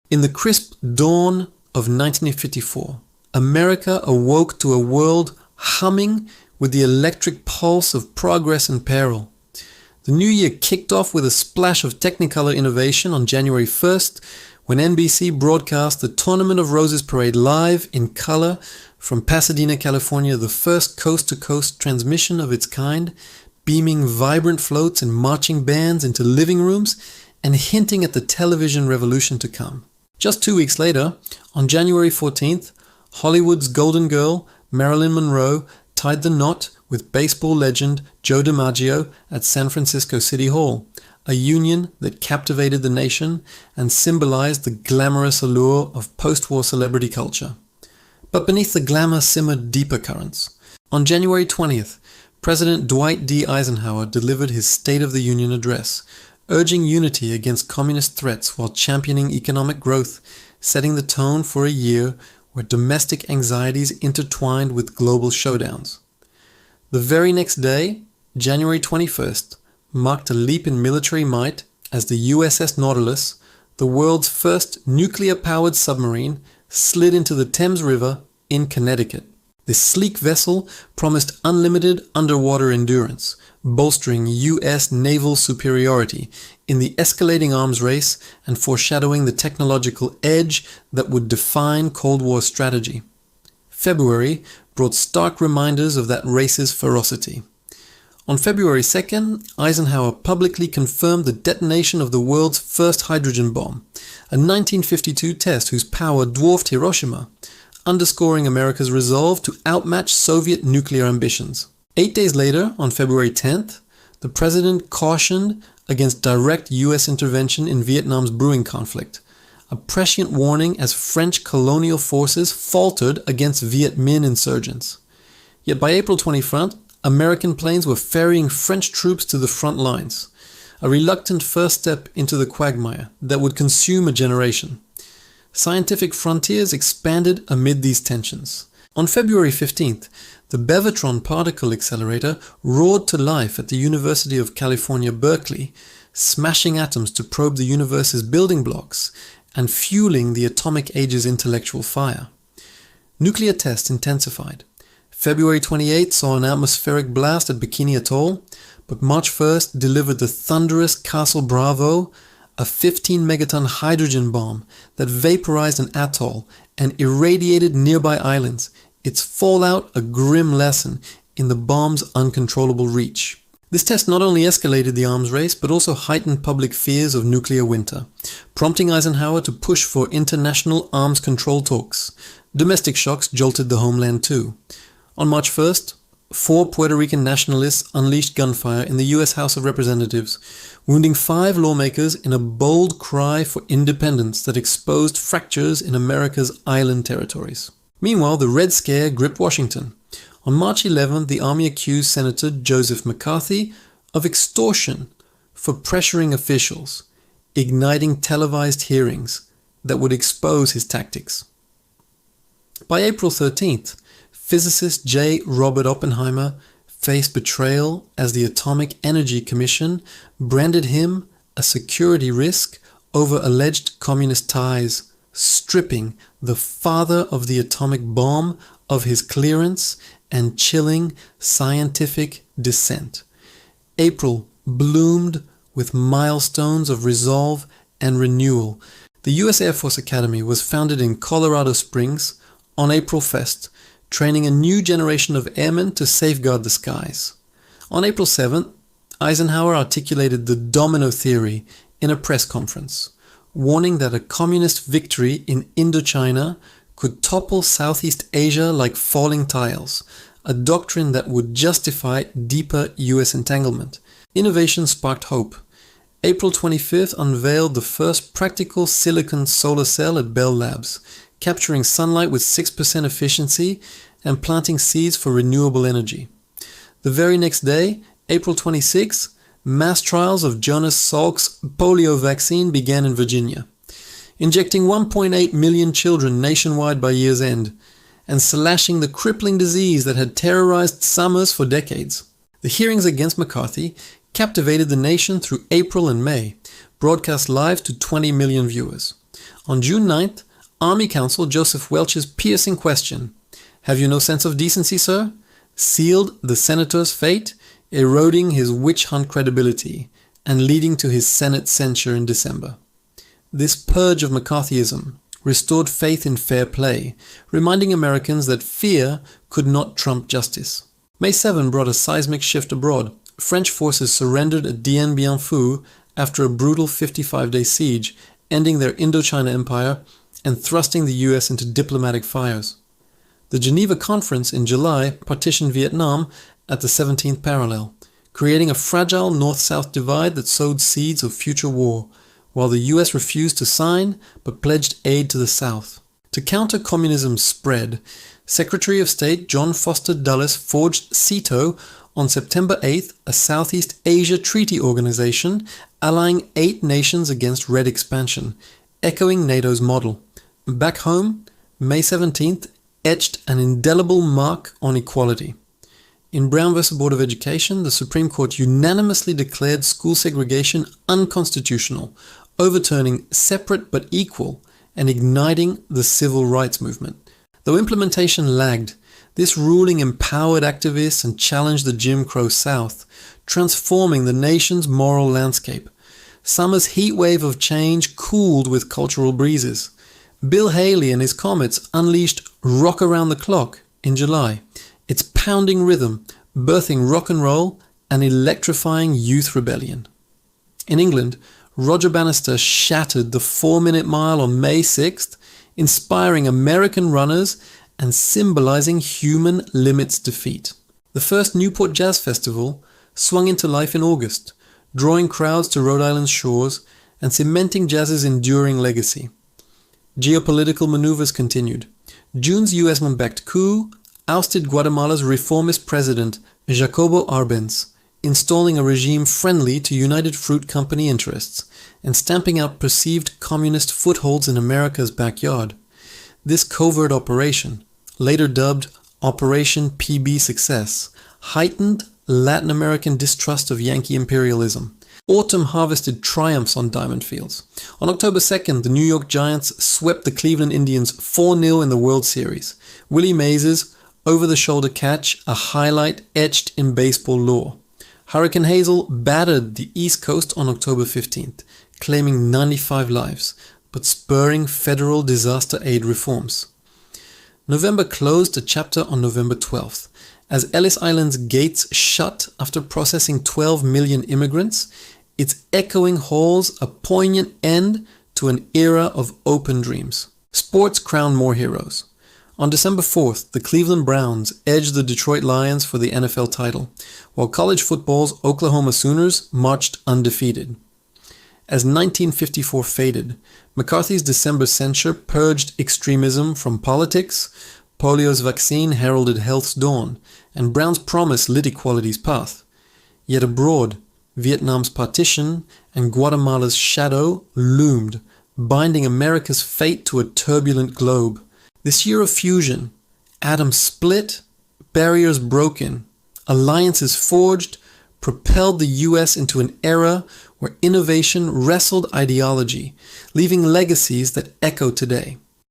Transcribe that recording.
In the crisp dawn of 1954, America awoke to a world humming with the electric pulse of progress and peril. The new year kicked off with a splash of Technicolor innovation on January 1st, when NBC broadcast the Tournament of Roses parade live in color from Pasadena, California, the first coast-to-coast transmission of its kind, beaming vibrant floats and marching bands into living rooms and hinting at the television revolution to come. Just 2 weeks later, on January 14th, Hollywood's golden girl, Marilyn Monroe, tied the knot with baseball legend Joe DiMaggio at San Francisco City Hall, a union that captivated the nation and symbolized the glamorous allure of post-war celebrity culture. But beneath the glamour simmered deeper currents. On January 20th, President Dwight D. Eisenhower delivered his State of the Union address, urging unity against communist threats while championing economic growth, setting the tone for a year where domestic anxieties intertwined with global showdowns. The very next day, January 21st, marked a leap in military might as the USS Nautilus, the world's first nuclear-powered submarine, slid into the Thames River in Connecticut. This sleek vessel promised unlimited underwater endurance, bolstering US naval superiority in the escalating arms race and foreshadowing the technological edge that would define Cold War strategy. February brought stark reminders of that race's ferocity. On February 2nd, Eisenhower publicly confirmed the detonation of the world's first hydrogen bomb, a 1952 test whose power dwarfed Hiroshima, underscoring America's resolve to outmatch Soviet nuclear ambitions. 8 days later, on February 10th, the president cautioned against direct US intervention in Vietnam's brewing conflict, a prescient warning as French colonial forces faltered against Viet Minh insurgents. Yet by April 21st, American planes were ferrying French troops to the front lines, a reluctant first step into the quagmire that would consume a generation. Scientific frontiers expanded amid these tensions. On February 15th, the Bevatron particle accelerator roared to life at the University of California, Berkeley, smashing atoms to probe the universe's building blocks and fueling the atomic age's intellectual fire. Nuclear tests intensified. February 28 saw an atmospheric blast at Bikini Atoll, but March 1st delivered the thunderous Castle Bravo, a 15-megaton hydrogen bomb that vaporized an atoll and irradiated nearby islands, its fallout a grim lesson in the bomb's uncontrollable reach. This test not only escalated the arms race, but also heightened public fears of nuclear winter, prompting Eisenhower to push for international arms control talks. Domestic shocks jolted the homeland too. On March 1st, 4 Puerto Rican nationalists unleashed gunfire in the U.S. House of Representatives, wounding 5 lawmakers in a bold cry for independence that exposed fractures in America's island territories. Meanwhile, the Red Scare gripped Washington. On March 11th, the Army accused Senator Joseph McCarthy of extortion for pressuring officials, igniting televised hearings that would expose his tactics. By April 13th, physicist J. Robert Oppenheimer faced betrayal as the Atomic Energy Commission branded him a security risk over alleged communist ties, stripping the father of the atomic bomb of his clearance and chilling scientific dissent. April bloomed with milestones of resolve and renewal. The U.S. Air Force Academy was founded in Colorado Springs on April Fest, training a new generation of airmen to safeguard the skies. On April 7th, Eisenhower articulated the domino theory in a press conference, warning that a communist victory in Indochina could topple Southeast Asia like falling tiles, a doctrine that would justify deeper US entanglement. Innovation sparked hope. April 25th unveiled the first practical silicon solar cell at Bell Labs, capturing sunlight with 6% efficiency and planting seeds for renewable energy. The very next day, April 26, mass trials of Jonas Salk's polio vaccine began in Virginia, injecting 1.8 million children nationwide by year's end, and slashing the crippling disease that had terrorized summers for decades. The hearings against McCarthy captivated the nation through April and May, broadcast live to 20 million viewers. On June 9th, Army Counsel Joseph Welch's piercing question, "Have you no sense of decency, sir?" sealed the senator's fate, eroding his witch hunt credibility and leading to his Senate censure in December. This purge of McCarthyism restored faith in fair play, reminding Americans that fear could not trump justice. May 7 brought a seismic shift abroad. French forces surrendered at Dien Bien Phu after a brutal 55-day siege, ending their Indochina empire and thrusting the US into diplomatic fires. The Geneva Conference in July partitioned Vietnam at the 17th parallel, creating a fragile North-South divide that sowed seeds of future war, while the US refused to sign but pledged aid to the South. To counter communism's spread, Secretary of State John Foster Dulles forged SEATO on September 8th, a Southeast Asia treaty organization allying 8 nations against Red expansion, echoing NATO's model. Back home, May 17th etched an indelible mark on equality. In Brown v. Board of Education, the Supreme Court unanimously declared school segregation unconstitutional, overturning separate but equal and igniting the civil rights movement. Though implementation lagged, this ruling empowered activists and challenged the Jim Crow South, transforming the nation's moral landscape. Summer's heat wave of change cooled with cultural breezes. Bill Haley and his Comets unleashed Rock Around the Clock in July, its pounding rhythm birthing rock and roll and electrifying youth rebellion. In England, Roger Bannister shattered the 4-minute mile on May 6th, inspiring American runners and symbolizing human limits defeat. The first Newport Jazz Festival swung into life in August, drawing crowds to Rhode Island's shores and cementing jazz's enduring legacy. Geopolitical maneuvers continued. June's US-backed coup ousted Guatemala's reformist president Jacobo Arbenz, installing a regime friendly to United Fruit Company interests and stamping out perceived communist footholds in America's backyard. This covert operation, later dubbed Operation PB Success, heightened Latin American distrust of Yankee imperialism. Autumn harvested triumphs on diamond fields. On October 2nd, the New York Giants swept the Cleveland Indians 4-0 in the World Series. Willie Mays' over-the-shoulder catch, a highlight etched in baseball lore. Hurricane Hazel battered the East Coast on October 15th, claiming 95 lives, but spurring federal disaster aid reforms. November closed a chapter on November 12th, as Ellis Island's gates shut after processing 12 million immigrants, its echoing halls a poignant end to an era of open dreams. Sports crowned more heroes. On December 4th, the Cleveland Browns edged the Detroit Lions for the NFL title, while college football's Oklahoma Sooners marched undefeated. As 1954 faded, McCarthy's December censure purged extremism from politics, polio's vaccine heralded health's dawn, and Brown's promise lit equality's path. Yet abroad, Vietnam's partition and Guatemala's shadow loomed, binding America's fate to a turbulent globe. This year of fusion, atoms split, barriers broken, alliances forged, propelled the US into an era where innovation wrestled ideology, leaving legacies that echo today.